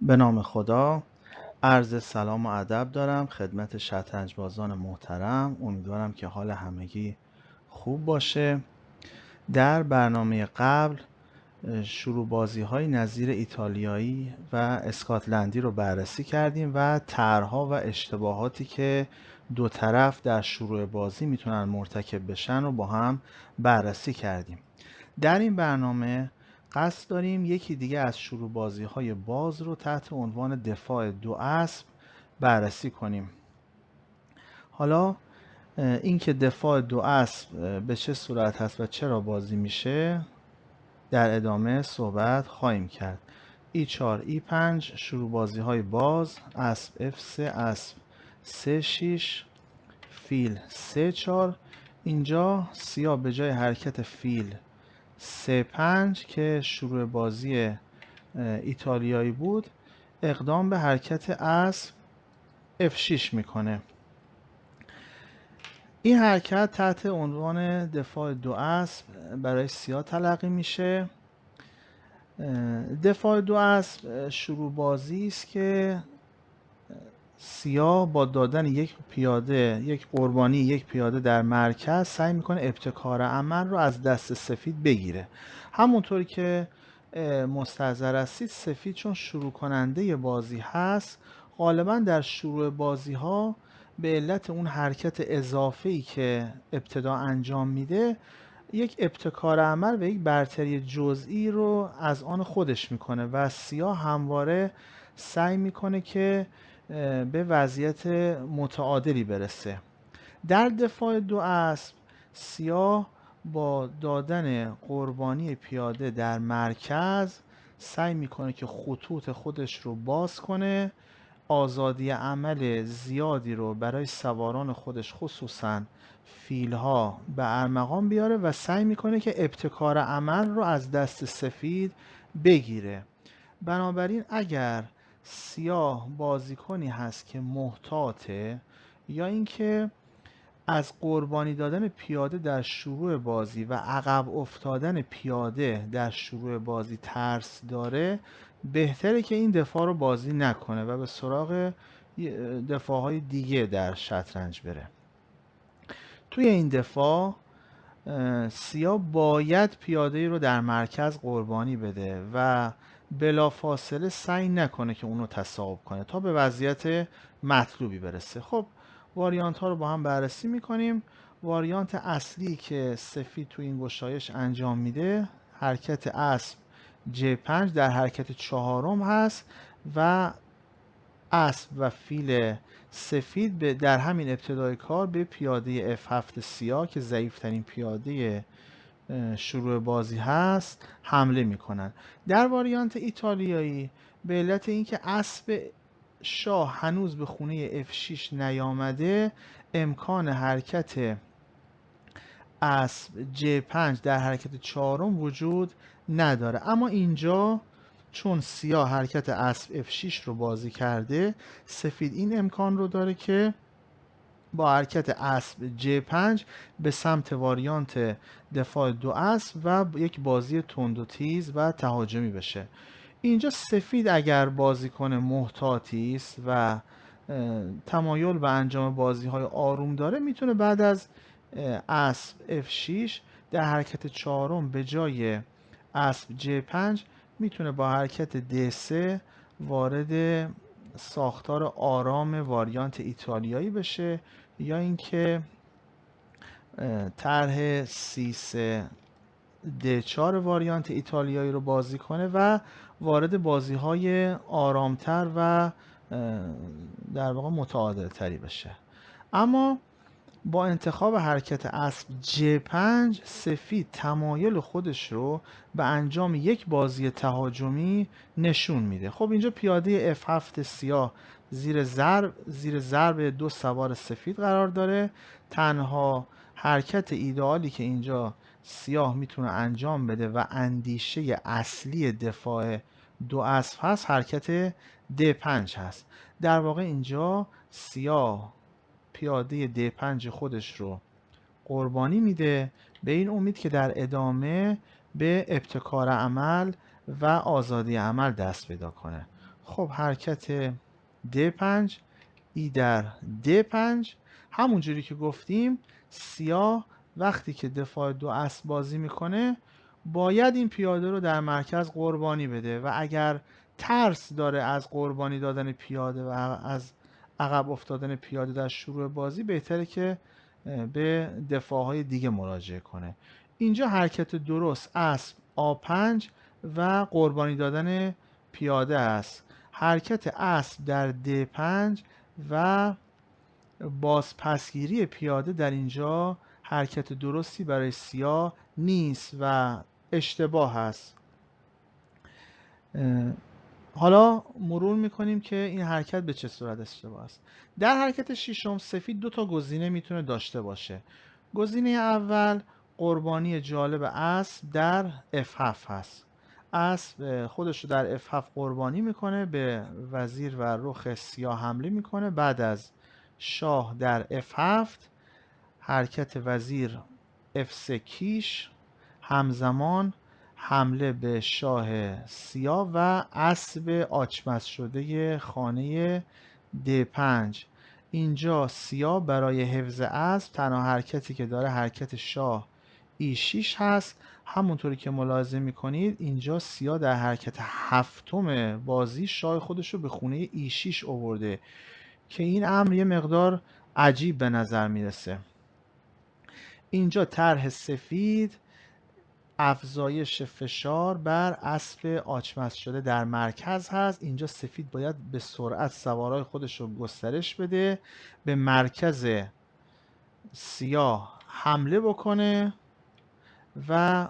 به نام خدا. عرض سلام و ادب دارم خدمت شطرنج بازان محترم. امیدوارم که حال همگی خوب باشه. در برنامه قبل شروع بازی های نظیر ایتالیایی و اسکاتلندی رو بررسی کردیم و طرح‌ها و اشتباهاتی که دو طرف در شروع بازی میتونن مرتکب بشن رو با هم بررسی کردیم. در این برنامه قصد داریم یکی دیگه از شروع بازی های باز رو تحت عنوان دفاع دو اسب بررسی کنیم. حالا اینکه دفاع دو اسب به چه صورت هست و چرا بازی میشه در ادامه صحبت خواهیم کرد. E4 E5 شروع بازی های باز، اسب F3 اسب C6 فیل C4. اینجا سیاه به جای حرکت فیل C5 که شروع بازی ایتالیایی بود اقدام به حرکت اسب F6 میکنه. این حرکت تحت عنوان دفاع دو اسب برای سیاه تلقی میشه. دفاع دو اسب شروع بازی است که سیاه با دادن یک پیاده، یک قربانی یک پیاده در مرکز سعی میکنه ابتکار عمل رو از دست سفید بگیره. همونطور که مستحضر هستید سفید چون شروع کننده بازی هست غالبا در شروع بازی ها به علت اون حرکت اضافه‌ای که ابتدا انجام میده یک ابتکار عمل و یک برتری جزئی رو از آن خودش میکنه و سیاه همواره سعی میکنه که به وضعیت متعادلی برسه. در دفاع دو اسب سیاه با دادن قربانی پیاده در مرکز سعی میکنه که خطوط خودش رو باز کنه، آزادی عمل زیادی رو برای سواران خودش خصوصا فیلها به ارمغان بیاره و سعی میکنه که ابتکار عمل رو از دست سفید بگیره. بنابراین اگر سیاه بازیکنی هست که محتاطه یا اینکه از قربانی دادن پیاده در شروع بازی و عقب افتادن پیاده در شروع بازی ترس داره، بهتره که این دفاع رو بازی نکنه و به سراغ دفاعهای دیگه در شطرنج بره. توی این دفاع سیاه باید پیاده رو در مرکز قربانی بده و بلافاصله سعی نکنه که اونو تصاحب کنه تا به وضعیت مطلوبی برسه. خب واریانت ها رو با هم بررسی میکنیم. واریانت اصلی که سفید تو این گشایش انجام میده حرکت اسب J5 در حرکت چهارم هست و اسب و فیل سفید در همین ابتدای کار به پیاده F7 سیاه که ضعیفترین پیاده شروع بازی هست حمله میکنن. در واریانت ایتالیایی به علت اینکه اسب شاه هنوز به خونه F6 نیامده امکان حرکت اسب J5 در حرکت چهارم وجود نداره. اما اینجا چون سیاه حرکت اسب F6 رو بازی کرده سفید این امکان رو داره که با حرکت اسب J5 به سمت واریانت دفاع دو اسب و یک بازی تند و تیز و تهاجمی بشه. اینجا سفید اگر بازیکن محتاطی است و تمایل به انجام بازی های آروم داره میتونه بعد از اسب F6 در حرکت چهارم به جای اسب J5 میتونه با حرکت D3 وارد ساختار آرام واریانت ایتالیایی بشه یا اینکه طرح C3 D4 واریانت ایتالیایی رو بازی کنه و وارد بازی های آرامتر و در واقع متعادل تری بشه. اما با انتخاب حرکت اسب J5 سفید تمایل خودش رو به انجام یک بازی تهاجمی نشون میده. خب اینجا پیاده F7 سیاه زیر ضرب دو سوار سفید قرار داره. تنها حرکت ایدئالی که اینجا سیاه میتونه انجام بده و اندیشه اصلی دفاع دو اسب هست حرکت D5 هست. در واقع اینجا سیاه پیاده D5 خودش رو قربانی میده به این امید که در ادامه به ابتکار عمل و آزادی عمل دست پیدا کنه. خب حرکت D5 ای در D5. همونجوری که گفتیم سیاه وقتی که دفاع دو اسب بازی میکنه باید این پیاده رو در مرکز قربانی بده و اگر ترس داره از قربانی دادن پیاده و از عقب افتادن پیاده در شروع بازی، بهتره که به دفاعهای دیگه مراجعه کنه. اینجا حرکت درست اسب A5 و قربانی دادن پیاده است. حرکت اسب در D5 و بازپسگیری پیاده در اینجا حرکت درستی برای سیاه نیست و اشتباه است. حالا مرور میکنیم که این حرکت به چه صورت اشتباه است. در حرکت ششم سفید دو تا گزینه میتونه داشته باشه. گزینه اول قربانی جالب اسب در F7 هست. اسب خودش رو در F7 قربانی میکنه، به وزیر و رخ سیاه حمله میکنه. بعد از شاه در F7 حرکت وزیر F3 کیش، همزمان حمله به شاه سیاه و اسب آچمز شده خانه D5. اینجا سیاه برای حفظ اسب تنها حرکتی که داره حرکت شاه E6 هست. همونطوری که ملاحظه میکنید اینجا سیاه در حرکت هفتم بازی شاه خودش رو به خونه E6 آورده که این امر یه مقدار عجیب به نظر میرسه. اینجا طرح سفید افزایش فشار بر اسب آچمز شده در مرکز هست. اینجا سفید باید به سرعت سوارای خودش رو گسترش بده، به مرکز سیاه حمله بکنه و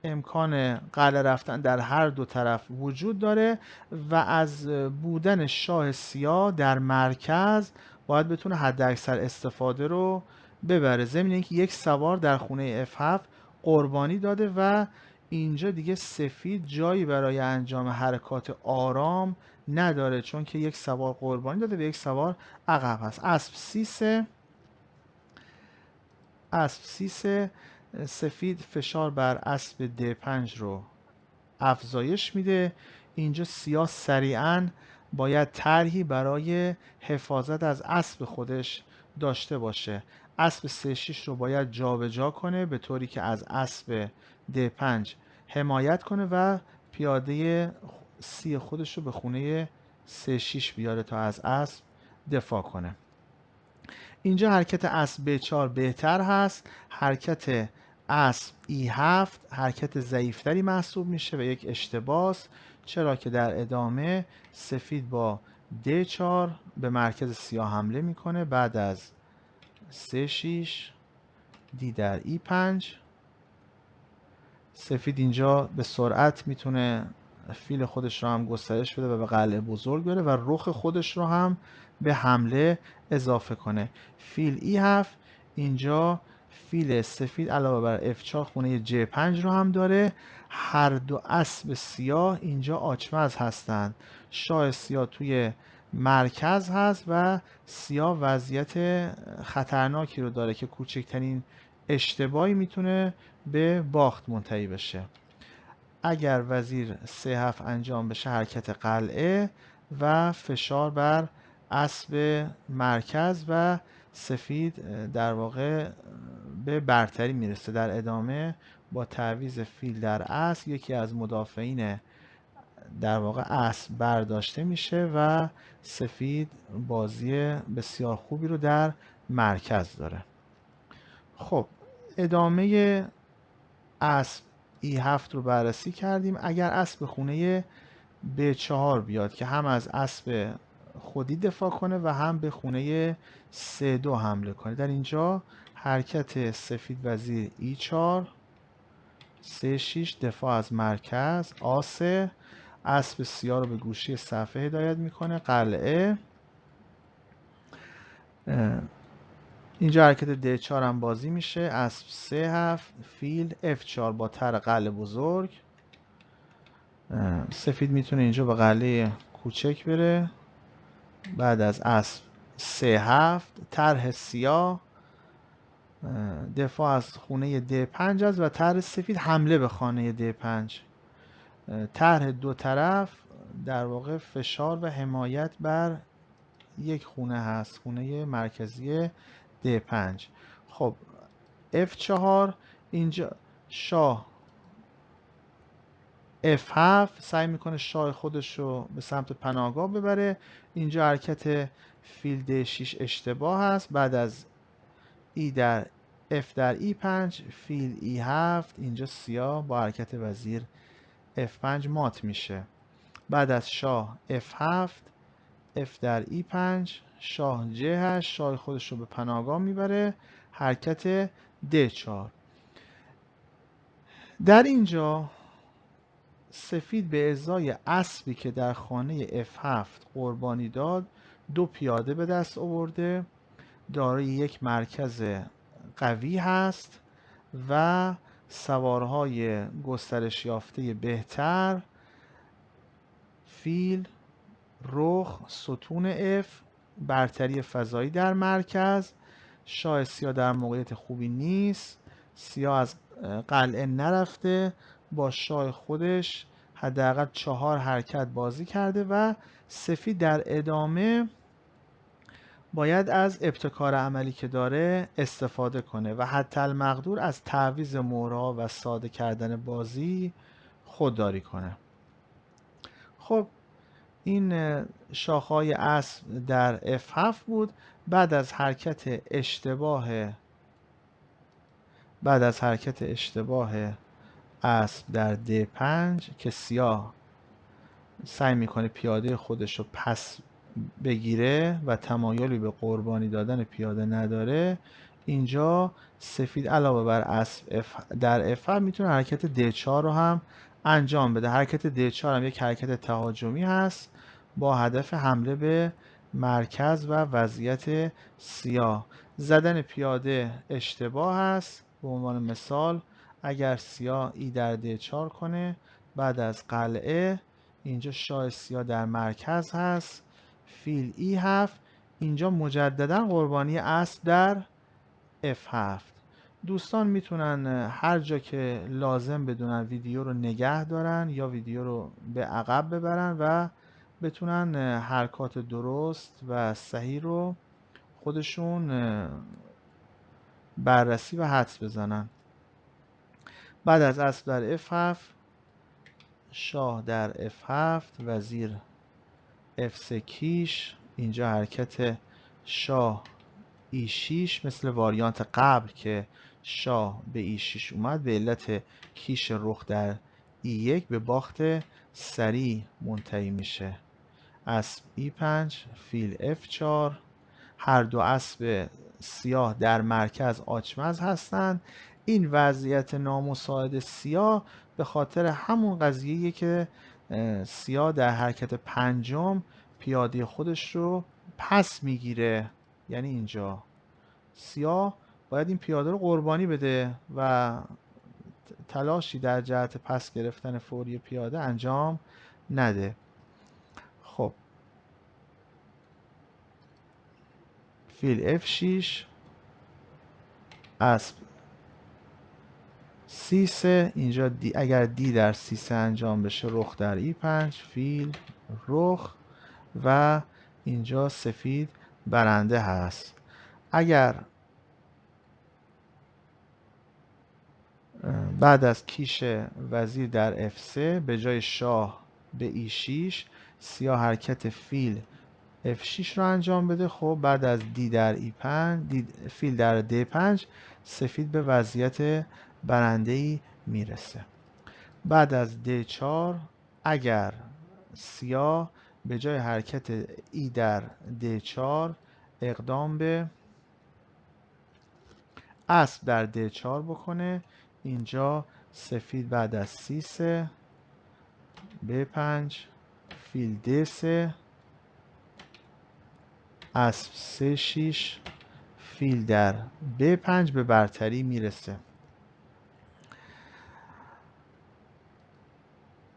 امکان قلعه رفتن در هر دو طرف وجود داره و از بودن شاه سیاه در مرکز باید بتونه حد اکثر استفاده رو ببره، ضمن اینکه یک سوار در خونه F7 قربانی داده و اینجا دیگه سفید جایی برای انجام حرکات آرام نداره، چون که یک سوار قربانی داده و یک سوار عقب هست. اسب C3 سفید فشار بر اسب D5 رو افزایش میده. اینجا سیاه سریعا باید طرحی برای حفاظت از اسب خودش داشته باشه. اسب C6 رو باید جابجا کنه به طوری که از اسب D5 حمایت کنه و پیاده C خودش رو به خونه C6 بیاره تا از اسب دفاع کنه. اینجا حرکت اسب B4 بهتر هست. حرکت اسب E7 حرکت ضعیفتری محسوب میشه و یک اشتباه، چرا که در ادامه سفید با D4 به مرکز سیاه حمله میکنه. بعد از C6 D در E5 سفید اینجا به سرعت میتونه فیل خودش رو هم گسترش بده و به قلعه بزرگ بره و رخ خودش رو هم به حمله اضافه کنه. فیل E7 اینجا فیل سفید علاوه بر F4 خونه J5 رو هم داره. هر دو اسب سیاه اینجا آچمز هستند. شاه سیاه توی مرکز هست و سیاه وضعیت خطرناکی رو داره که کوچکترین اشتباهی میتونه به باخت منتهی بشه. اگر وزیر C7 انجام بشه حرکت قلعه و فشار بر اسب مرکز و سفید در واقع به برتری میرسه. در ادامه با تعویض فیل در اسب یکی از مدافعین در واقع اسب برداشته میشه و سفید بازی بسیار خوبی رو در مرکز داره. خب ادامه اسب E7 رو بررسی کردیم. اگر اسب خونه B4 بیاد که هم از اسب خودی دفاع کنه و هم به خونه C2 حمله کنه، در اینجا حرکت سفید وزیر E4 C6 دفاع از مرکز A3 اسب سیاه رو به گوشه صفحه هدایت میکنه. قلعه اینجا حرکت D4 هم بازی میشه. اسب C7 فیل F4 با طرح قلعه بزرگ. سفید میتونه اینجا به قلعه کوچک بره. بعد از اسب C7 طرح سیاه دفاع از خونه D5 است و طرح سفید حمله به خانه D5. طرح دو طرف در واقع فشار و حمایت بر یک خونه هست، خونه مرکزی D5. خب F4 اینجا شاه F7 سعی میکنه شاه خودش رو به سمت پناهگاه ببره. اینجا حرکت فیل D6 اشتباه هست. بعد از ای در F در E5 فیل E7 اینجا سیاه با حرکت وزیر F5 مات میشه. بعد از شاه F7 F در E5 شاه J8 شاه خودش رو به پناهگاه میبره. حرکت D4. در اینجا سفید به ازای اسبی که در خانه F7 قربانی داد 2 پیاده به دست آورده، دارای یک مرکز قوی هست و سوارهای گسترش یافته بهتر، فیل، رخ، ستون F، برتری فضایی در مرکز. شاه سیاه در موقعیت خوبی نیست، سیاه از قلعه نرفته، با شاه خودش حداقل 4 حرکت بازی کرده و سفید در ادامه باید از ابتکار عملی که داره استفاده کنه و حتی المقدور از تعویض مهره‌ها و ساده کردن بازی خودداری کنه. خب این شاخه‌های اسب در F7 بود. بعد از حرکت اشتباه اسب در D5 که سیاه سعی میکنه پیاده خودش رو پس بگیره و تمایلی به قربانی دادن پیاده نداره، اینجا سفید علاوه بر اسب در F7 میتونه حرکت D4 رو هم انجام بده. حرکت D4 هم یک حرکت تهاجمی هست با هدف حمله به مرکز و وضعیت سیاه. زدن پیاده اشتباه است. به عنوان مثال اگر سیاه ای در D4 کنه، بعد از قلعه اینجا شاه سیاه در مرکز هست، فیل E7 اینجا مجددا قربانی اسب در F7. دوستان میتونن هر جا که لازم بدونن ویدیو رو نگه دارن یا ویدیو رو به عقب ببرن و بتونن حرکات درست و صحیح رو خودشون بررسی و حدس بزنن. بعد از اسب در F7 شاه در F7 وزیر F3 کیش، اینجا حرکت شاه E6 مثل واریانت قبل که شاه به E6 اومد به علت کیش رخ در E1 به باخت سریع منتهی میشه. اسب E5 فیل F4. هر دو اسب سیاه در مرکز آچمز هستند. این وضعیت نامساعد سیاه به خاطر همون قضیه‌ایه که سیاه در حرکت پنجم پیاده خودش رو پس میگیره. یعنی اینجا سیاه باید این پیاده رو قربانی بده و تلاشی در جهت پس گرفتن فوری پیاده انجام نده. خب فیل F6 اسب C3 اینجا اگر دی در C3 انجام بشه رخ در E5 فیل رخ و اینجا سفید برنده هست. اگر بعد از کیش وزیر در F3 به جای شاه به E6 سیاه حرکت فیل F6 رو انجام بده. خب بعد از دی در E5 فیل در D5 سفید به وضعیت برنده‌ای میرسه. بعد از D4 اگر سیاه به جای حرکت ای در D4 اقدام به اسب در D4 بکنه، اینجا سفید بعد از C3 B5 فیل D3 اسب C6 فیل در B5 به برتری میرسه.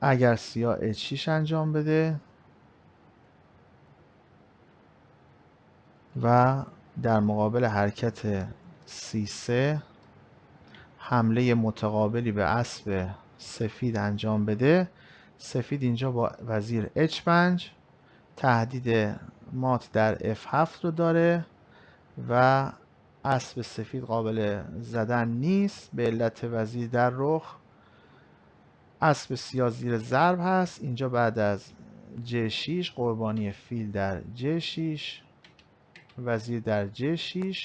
اگر سیاه H6 انجام بده و در مقابل حرکت C3 حمله متقابلی به اسب سفید انجام بده، سفید اینجا با وزیر H5 تهدید مات در F7 رو داره و اسب سفید قابل زدن نیست به علت وزیر در رخ. اسب سیاه زیر ضرب هست. اینجا بعد از J6 قربانی فیل در J6 وزیر در J6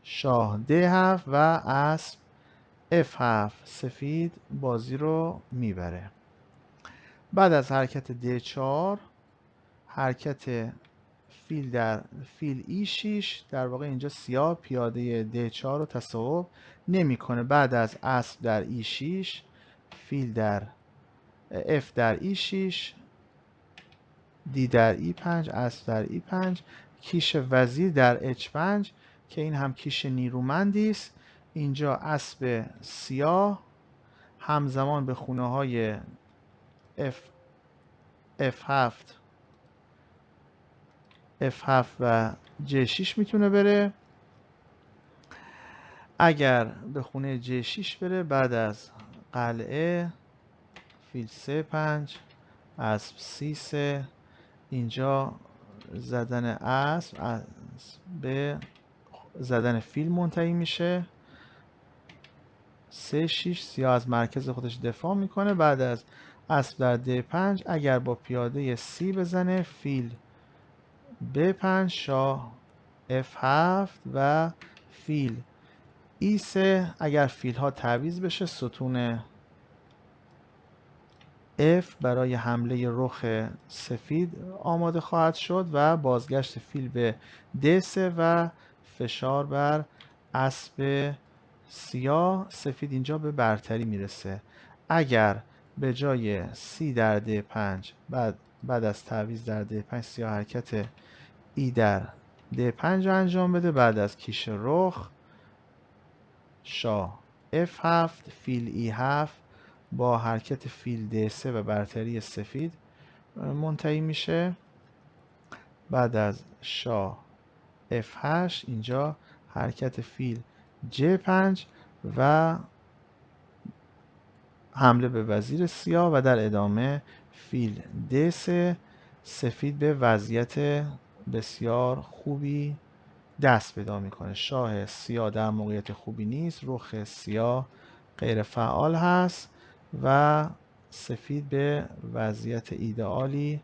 شاه D7 و اسب F7 سفید بازی رو میبره. بعد از حرکت D4 حرکت فیل در فیل E6 در واقع اینجا سیاه پیاده D4 رو تصاحب نمیکنه. بعد از اسب در E6 فیل در F در E6 D در E5 اسب در E5 کیش وزیر در H5 که این هم کیش نیرومندی است. اینجا اسب سیاه همزمان به خونه های F7 F7 و J6 میتونه بره. اگر به خونه J6 بره بعد از قلعه فیل C5 اسب C3 اینجا زدن اسب به زدن فیل منتهی میشه. C6 سیاه از مرکز خودش دفاع میکنه. بعد از اسب در D5 اگر با پیاده C بزنه فیل B5 شاه F7 و فیل E3 اگر فیل ها تعویض بشه ستون F برای حمله رخ سفید آماده خواهد شد و بازگشت فیل به D3 و فشار بر اسب سیاه. سفید اینجا به برتری میرسه. اگر به جای C در D5 بعد از تعویض در D5 سیاه حرکت E در D5 انجام بده بعد از کیش رخ شاه F7 فیل E7 با حرکت فیل D3 و برتری سفید منتهی میشه. بعد از شاه F8 اینجا حرکت فیل J5 و حمله به وزیر سیاه و در ادامه فیل D3 سفید به وضعیت بسیار خوبی دست پیدا میکنه. شاه سیاه در موقعیت خوبی نیست. رخ سیاه غیر فعال هست و سفید به وضعیت ایدئالی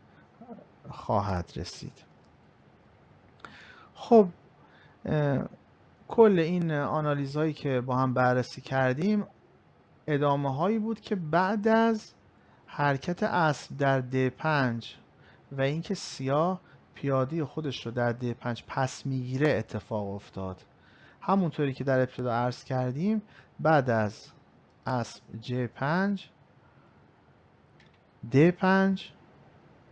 خواهد رسید. خب کل این آنالیزهایی که با هم بررسی کردیم ادامه هایی بود که بعد از حرکت اسب در D5 و اینکه سیاه پیاده خودش رو در D5 پس میگیره اتفاق افتاد. همونطوری که در ابتدا عرض کردیم بعد از اسب J5 D5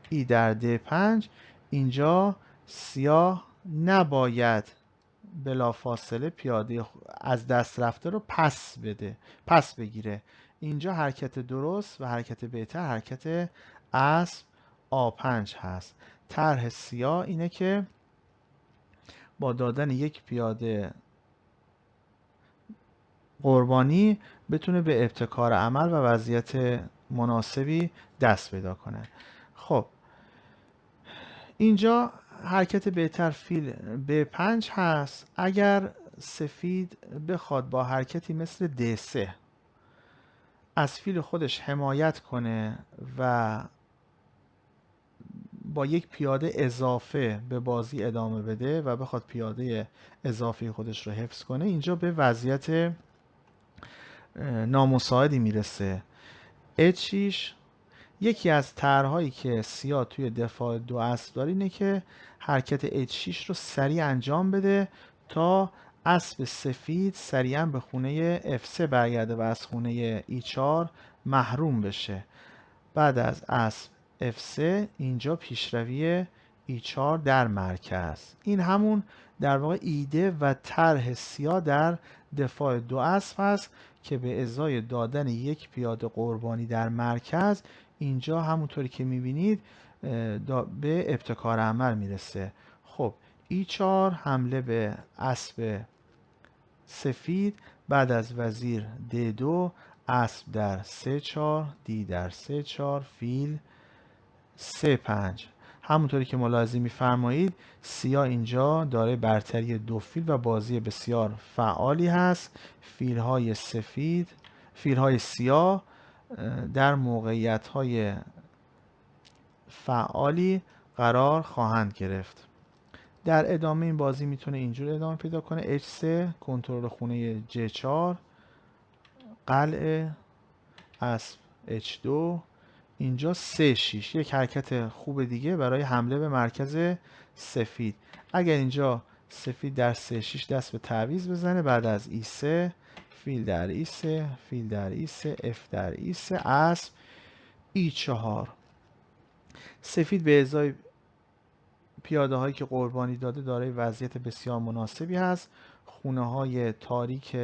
ای در D5 اینجا سیاه نباید بلافاصله پیاده از دست رفته رو پس بگیره. اینجا حرکت درست و حرکت بهتر حرکت اسب A5 هست. طرح سیاه اینه که با دادن یک پیاده قربانی بتونه به ابتکار عمل و وضعیت مناسبی دست پیدا کنه. خب اینجا حرکت بهتر فیل B5 هست. اگر سفید بخواد با حرکتی مثل D3 از فیل خودش حمایت کنه و با یک پیاده اضافه به بازی ادامه بده و بخواد پیاده اضافه خودش رو حفظ کنه اینجا به وضعیت نامساعدی میرسه. H6 یکی از طرح‌هایی که سیاه توی دفاع دو اسب داره اینه که حرکت H6 رو سریع انجام بده تا اسب سفید سریعا به خونه F3 برگرده و از خونه E4 محروم بشه. بعد از اسب F3 اینجا پیشروی E4 در مرکز. این همون در واقع ایده و طرح سیاه در دفاع دو اسب هست که به ازای دادن یک پیاده قربانی در مرکز اینجا همونطوری که میبینید به ابتکار عمل میرسه. خب E4 حمله به اسب سفید بعد از وزیر D2 اسب در 3-4 دی در 3-4 فیل 3-5. همونطوری که ملاحظه می‌فرمایید سیاه اینجا دارای برتری 2 فیل و بازی بسیار فعالی هست. فیل‌های سیاه در موقعیت‌های فعالی قرار خواهند گرفت. در ادامه این بازی میتونه اینجور ادامه پیدا کنه: H3 کنترل خونه J4 قلعه اسب H2 اینجا 3-6 یک حرکت خوب دیگه برای حمله به مرکز سفید. اگر اینجا سفید در 3-6 دست به تعویض بزنه بعد از E3 فیل در E3 فیل در E3 F در E3 اسب E4. سفید به ازای پیاده هایی که قربانی داده دارای وضعیت بسیار مناسبی هست. خونه های تاریک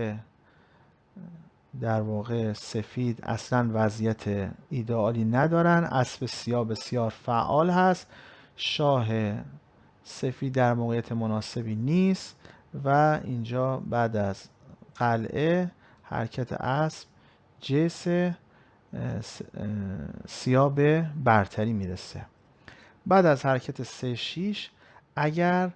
در واقع سفید اصلا وضعیت ایدئالی ندارن. اسب سیاه بسیار فعال هست. شاه سفید در موقعیت مناسبی نیست و اینجا بعد از قلعه حرکت اسب J3 سیاه به برتری میرسه. بعد از حرکت 3-6 اگر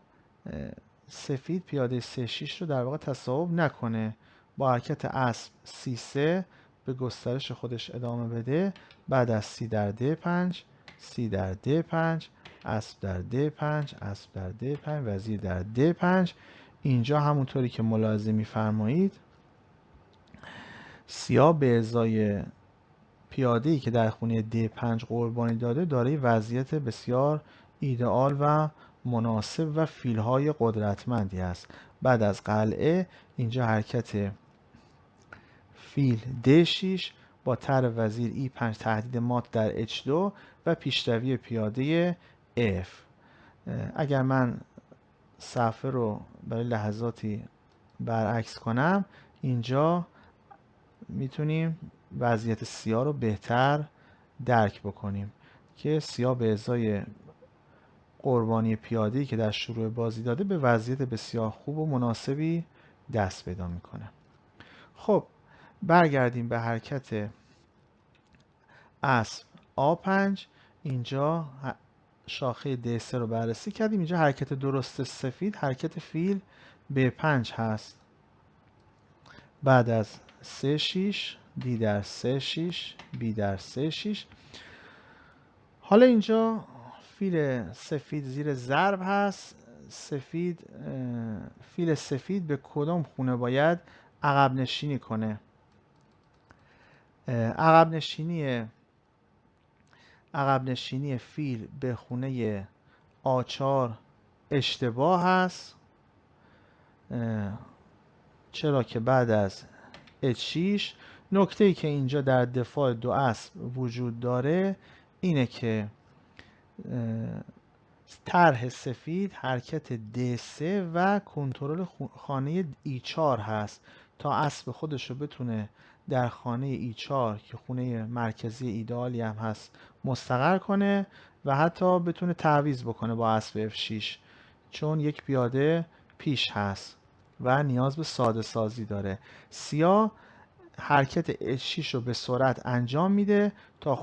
سفید پیاده 3-6 رو در واقع تصاحب نکنه با حرکت اسب C3 به گسترش خودش ادامه بده بعد از C در D5 C در D5 اسب در D5 اسب در D5 وزیر در D5. اینجا همونطوری که ملاحظه می‌فرمایید سیاه به ازای پیاده‌ای که در خونه D5 قربانی داده دارای وضعیت بسیار ایدئال و مناسب و فیل‌های قدرتمندی است. بعد از قلعه اینجا حرکت فیل D6 با طرح وزیر E5 تهدید مات در H2 و پیشروی پیاده F. اگر من صفحه رو برای لحظاتی برعکس کنم اینجا میتونیم وضعیت سیاه رو بهتر درک بکنیم که سیاه به ازای قربانی پیاده‌ای که در شروع بازی داده به وضعیت بسیار خوب و مناسبی دست پیدا میکنه. خب برگردیم به حرکت اسب A5. اینجا شاخه D3 رو بررسی کردیم. اینجا حرکت درست سفید حرکت فیل B5 هست. بعد از 3-6 D در 3-6 B در 3-6. حالا اینجا فیل سفید زیر ضرب هست. فیل سفید به کدام خونه باید عقب نشینی کنه؟ عقب نشینی فیل به خونه A4 اشتباه هست. چرا که بعد از H6 نکته‌ای که اینجا در دفاع دو اسب وجود داره اینه که طرح سفید حرکت D3 و کنترل خانه E4 هست تا اسب خودش رو بتونه در خانه E4 که خونه مرکزی ایدئالی هم هست مستقر کنه و حتی بتونه تعویض بکنه با اسب F6 چون یک پیاده پیش هست و نیاز به ساده سازی داره. سیاه حرکت H6 رو به سرعت انجام میده تا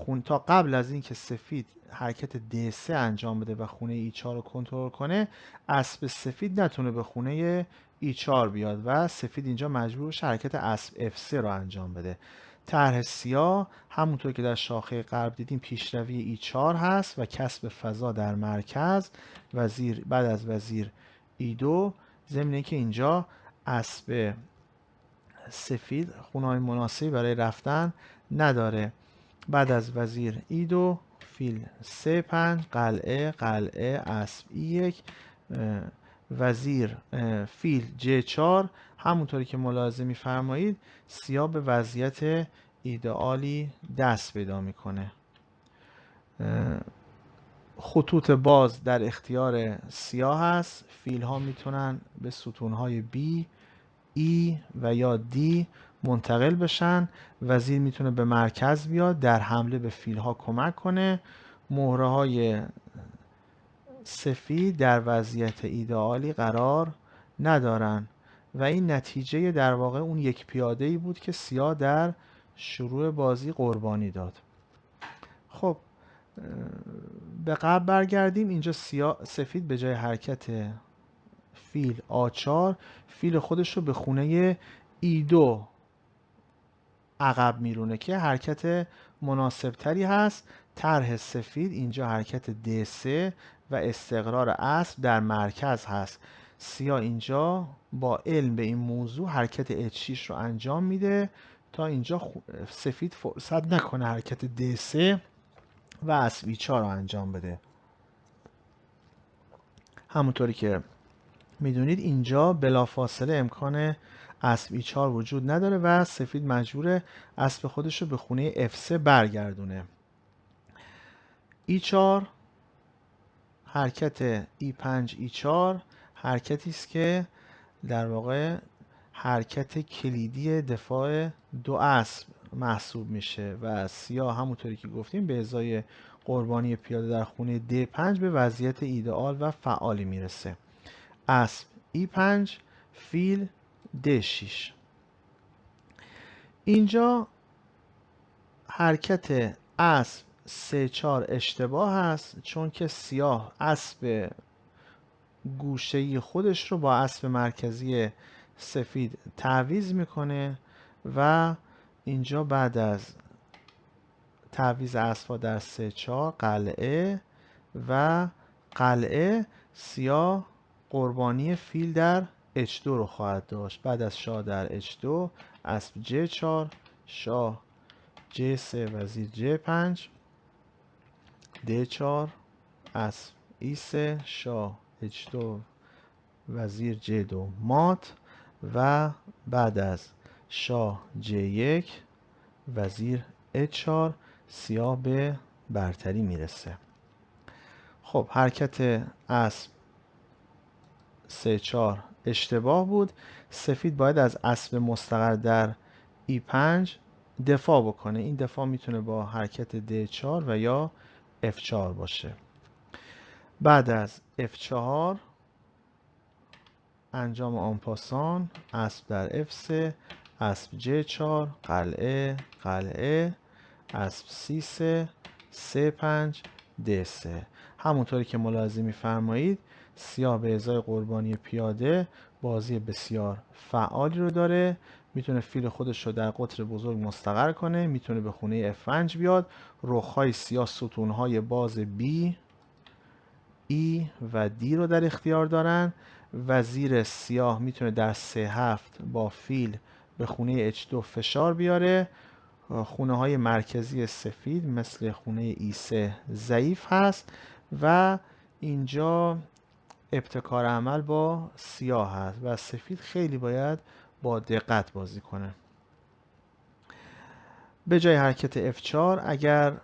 قبل از اینکه سفید حرکت D3 انجام بده و خونه E4 رو کنترل کنه اسب سفید نتونه به خونه E4 بیاد و سفید اینجا مجبور بشه حرکت اسب F3 رو انجام بده. طرح سیاه همونطور که در شاخه غرب دیدیم پیشروی E4 هست و کسب فضا در مرکز بعد از وزیر E2 ضمن اینکه اینجا اسب سفید خونه‌های مناسبی برای رفتن نداره. بعد از وزیر E2 فیل C5 قلعه اسب E1 وزیر فیل J4. همونطوری که ملاحظه می‌فرمایید سیاه به وضعیت ایدئالی دست پیدا میکنه. خطوط باز در اختیار سیاه هست. فیل ها میتونن به ستون های B E و یا D منتقل بشن. وزیر میتونه به مرکز بیاد در حمله به فیل ها کمک کنه. مهره های سفید در وضعیت ایدئالی قرار ندارن و این نتیجه در واقع اون یک پیاده ای بود که سیاه در شروع بازی قربانی داد. خب به قبل برگردیم. اینجا سفید به جای حرکت فیل آ4 فیل خودش رو به خونه E2 عقب میرونه که حرکت مناسب تری هست. طرح سفید اینجا حرکت D3 و استقرار اسب در مرکز هست. سیاه اینجا با علم به این موضوع حرکت H6 رو انجام میده تا اینجا سفید فرصت نکنه حرکت D3 و اسب E4 رو انجام بده. همونطوری که میدونید اینجا بلافاصله امکان اسب E4 وجود نداره و سفید مجبور اسب خودش رو به خونه F3 برگردونه. E4 حرکت E5 E4 حرکتی است که در واقع حرکت کلیدی دفاع دو اسب محسوب میشه و سیاه همونطوری که گفتیم به ازای قربانی پیاده در خونه D5 به وضعیت ایدئال و فعالی میرسه. اسب E5 فیل D6. اینجا حرکت اسب C4 اشتباه هست چون که سیاه اسب گوشه‌ای خودش رو با اسب مرکزی سفید تعویض میکنه و اینجا بعد از تعویض اسب‌ها در C4 قلعه و قلعه سیاه قربانی فیل در H2 رو خواهد داشت. بعد از شاه در H2 اسب J4 شاه J3 وزیر J5 D4 اسب E3 شاه H2 وزیر J2 مات و بعد از شاه J1 وزیر H4 سیاه به برتری میرسه. خب حرکت اسب C4 اشتباه بود. سفید باید از اسب مستقر در E5 دفاع بکنه. این دفاع میتونه با حرکت D4 و یا F4 باشه. بعد از F4 انجام آنپاسان اسب در F3 اسب J4 قلعه قلعه اسب C3 C5 D3. همونطوری که ملاحظه می‌فرمایید سیاه به ازای قربانی پیاده بازی بسیار فعالی رو داره. میتونه فیل خودش رو در قطر بزرگ مستقر کنه، میتونه به خونه F5 بیاد. رخ‌های سیاه ستون‌های باز B E و D رو در اختیار دارن. وزیر سیاه میتونه در C7 با فیل به خونه H2 فشار بیاره. خونه های مرکزی سفید مثل خونه E3 ضعیف هست و اینجا ابتکار عمل با سیاه هست و سفید خیلی باید با دقت بازی کنه. به جای حرکت F4 اگر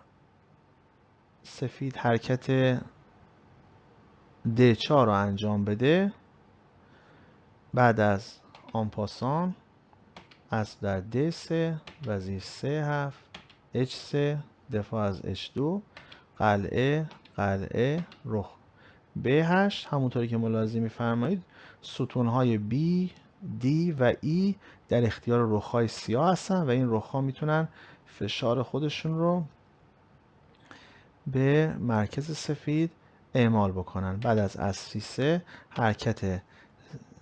سفید حرکت D4 رو انجام بده بعد از آنپاسان اسب در D3 وزیر C7 H3 دفاع از H2 قلعه قلعه رخ B8 همونطوری که ملاحظه می‌فرمایید ستون‌های B D و E در اختیار رخ‌های سیاه هستن و این رخ‌ها میتونن فشار خودشون رو به مرکز سفید اعمال بکنن. بعد از اسب C3 حرکت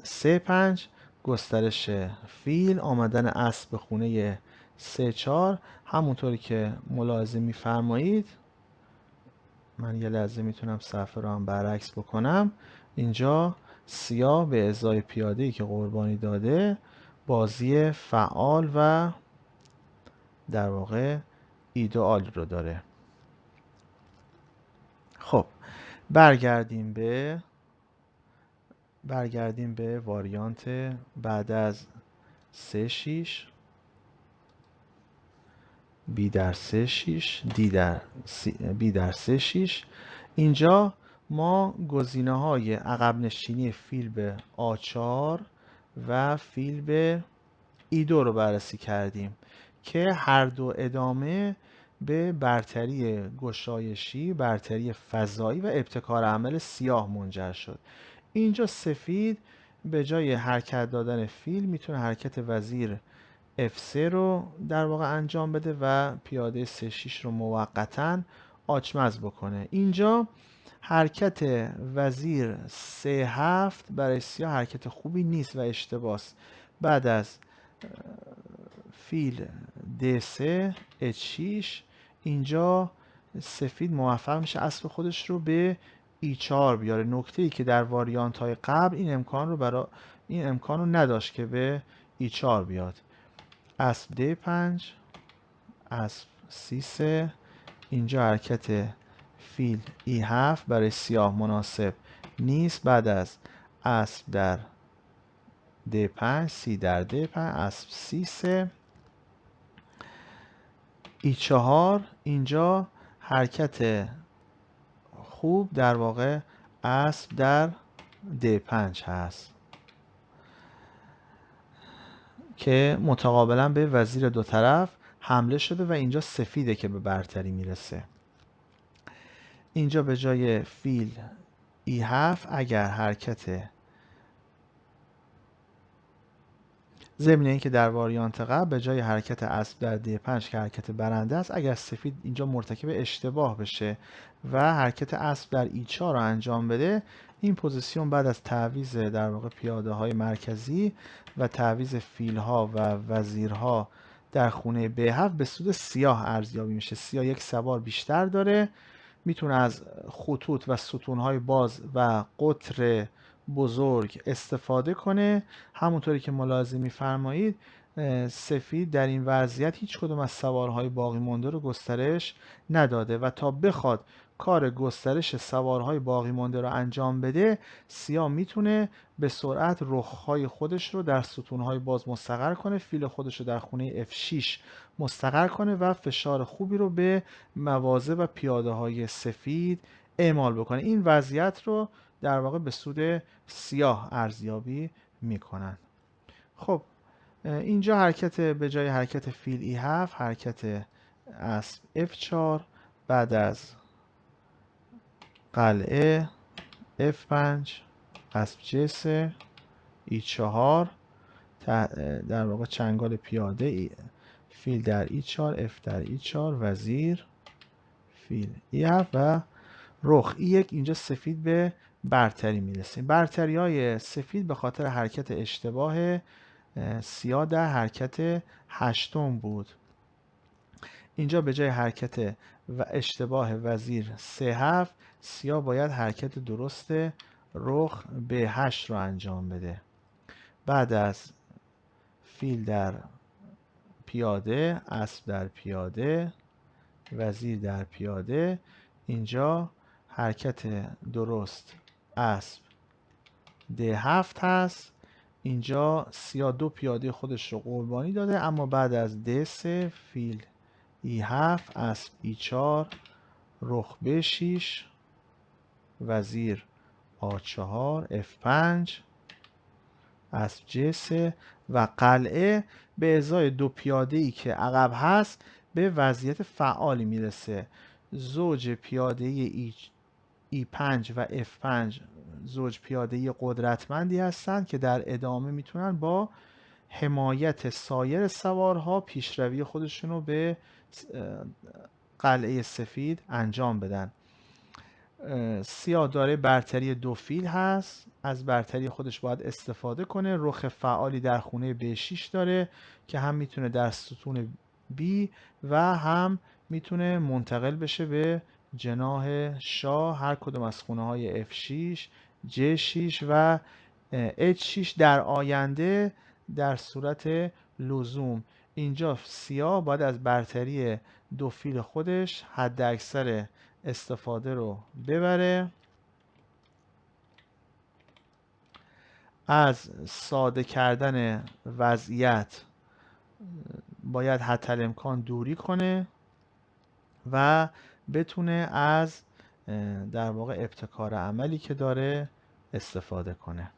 C5 گسترش فیل آمدن اسب به خونه C4 همونطوری که ملاحظه می‌فرمایید. من یه لحظه میتونم صفحه رو هم برعکس بکنم. اینجا سیاه به ازای پیاده‌ای که قربانی داده بازی فعال و در واقع ایدئال رو داره. خب برگردیم به واریانت بعد از C6 B در C6 B در C6. اینجا ما گزینه‌های عقب نشینی فیل به A4 و فیل به E2 رو بررسی کردیم که هر دو ادامه به برتری گشایشی، برتری فضایی و ابتکار عمل سیاه منجر شد. اینجا سفید به جای حرکت دادن فیل میتونه حرکت وزیر F3 رو در واقع انجام بده و پیاده 3-6 رو موقتاً آچمز بکنه. اینجا حرکت وزیر 3-7 برای سیاه حرکت خوبی نیست و اشتباس. بعد از فیل D3 H6 اینجا سفید موفق میشه اسب خودش رو به E4 بیاره. نکته ای که در واریانت های قبل این امکان رو نداشت که به E4 بیاد. اسب D5 اسب C3 اینجا حرکت فیل E7 برای سیاه مناسب نیست. بعد از اسب در D5 C در D5 اسب C3 E4 اینجا حرکت خوب در واقع اسب در D5 هست که متقابلا به وزیر دو طرف حمله شده و اینجا سفیده که به برتری میرسه. اینجا به جای فیل E7 اگر حرکت ضمن اینکه در واریانت قبل به جای حرکت اسب در D5 که حرکت برنده است، اگر سفید اینجا مرتکب اشتباه بشه و حرکت اسب در E4 رو انجام بده، این پوزیسیون بعد از تعویض در واقع پیاده های مرکزی و تعویض فیل ها و وزیرها در خونه B7 به سود سیاه ارزیابی میشه. سیاه یک سوار بیشتر داره، میتونه از خطوط و ستونهای باز و قطر بزرگ استفاده کنه. همونطوری که ملاحظه می‌فرمایید سفید در این وضعیت هیچ کدوم از سوارهای باقی مانده رو گسترش نداده و تا بخواد کار گسترش سوارهای باقی مانده رو انجام بده، سیاه میتونه به سرعت رخهای خودش رو در ستونهای باز مستقر کنه، فیل خودش رو در خونه F6 مستقر کنه و فشار خوبی رو به مواضع و پیاده های سفید اعمال بکنه. این وضعیت رو در واقع به سود سیاه ارزیابی میکنن. خب اینجا حرکت به جای حرکت فیل E7 حرکت اسب F4 بعد از قلعه F5 اسب G3 E4 در واقع چنگال پیاده فیل در E4 F در E4 وزیر فیل E7 و رخ E1. اینجا سفید به برتری میرسه. برتری های سفید به خاطر حرکت اشتباه سیاه در حرکت هشتم بود. اینجا به جای حرکت و اشتباه وزیر 3-7 سیاه باید حرکت درست رخ به 8 رو انجام بده. بعد از فیل در پیاده اسب در پیاده وزیر در پیاده اینجا حرکت درست اسب D7 هست. اینجا سیاه 2 پیاده خودش رو قربانی داده، اما بعد از D3 فیل E7 اسب E4 رخ B6 وزیر A4 F5 اسب G3 و قلعه به ازای 2 پیاده ای که عقب هست به وضعیت فعالی میرسه. زوج پیاده E5 و F5 زوج پیاده قدرتمندی هستند که در ادامه میتونن با حمایت سایر سوارها پیشروی خودشون رو به قلعه سفید انجام بدن. سیاه داره برتری 2 فیل هست، از برتری خودش باید استفاده کنه. رخ فعالی در خونه B6 داره که هم میتونه در ستون B و هم میتونه منتقل بشه به جناح شاه هر کدوم از خونه های F6 J6 و H6 در آینده در صورت لزوم. اینجا سیاه باید از برتری 2 فیل خودش حد اکثر استفاده رو ببره. از ساده کردن وضعیت باید حتی الامکان دوری کنه و بتونه از در واقع ابتکار عملی که داره استفاده کنه.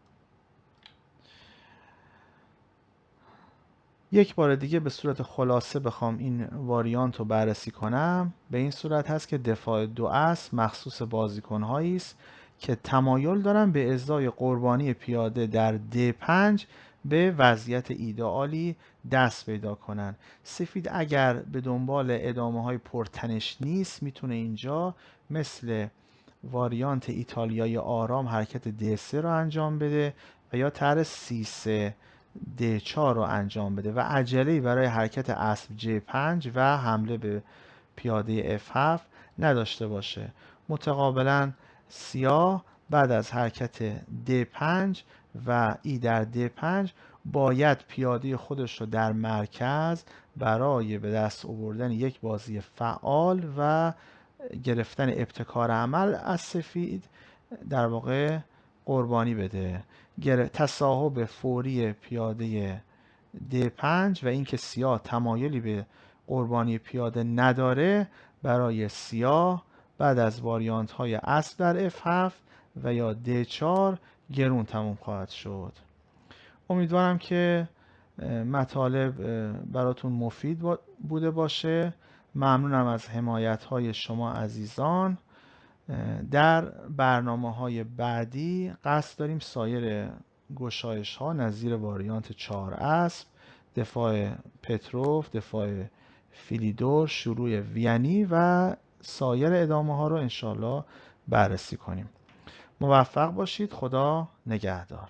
یک بار دیگه به صورت خلاصه بخوام این واریانت رو بررسی کنم، به این صورت هست که دفاع 2 اسب مخصوص بازیکن‌هایی است که تمایل دارن به ازای قربانی پیاده در D5 به وضعیت ایدئالی دست پیدا کنن. سفید اگر به دنبال ادامه های پرتنش نیست، میتونه اینجا مثل واریانت ایتالیایی آرام حرکت D3 رو انجام بده و یا طرح C3 D4 رو انجام بده و عجله‌ای برای حرکت اسب J5 و حمله به پیاده F7 نداشته باشه. متقابلا سیاه بعد از حرکت D5 و ای در D5 باید پیاده خودش رو در مرکز برای به دست آوردن یک بازی فعال و گرفتن ابتکار عمل از سفید در واقع قربانی بده. تصاحب فوری پیاده D5 و اینکه سیاه تمایلی به قربانی پیاده نداره برای سیاه بعد از واریانت های اسب در F7 و یا D4 گرون تموم خواهد شد. امیدوارم که مطالب براتون مفید بوده باشه. ممنونم از حمایت های شما عزیزان. در برنامه‌های بعدی قصد داریم سایر گشایش‌ها نظیر واریانت 4 اسب، دفاع پتروف، دفاع فیلیدور، شروع وینی و سایر ادامه‌ها رو انشالله بررسی کنیم. موفق باشید. خدا نگهدار.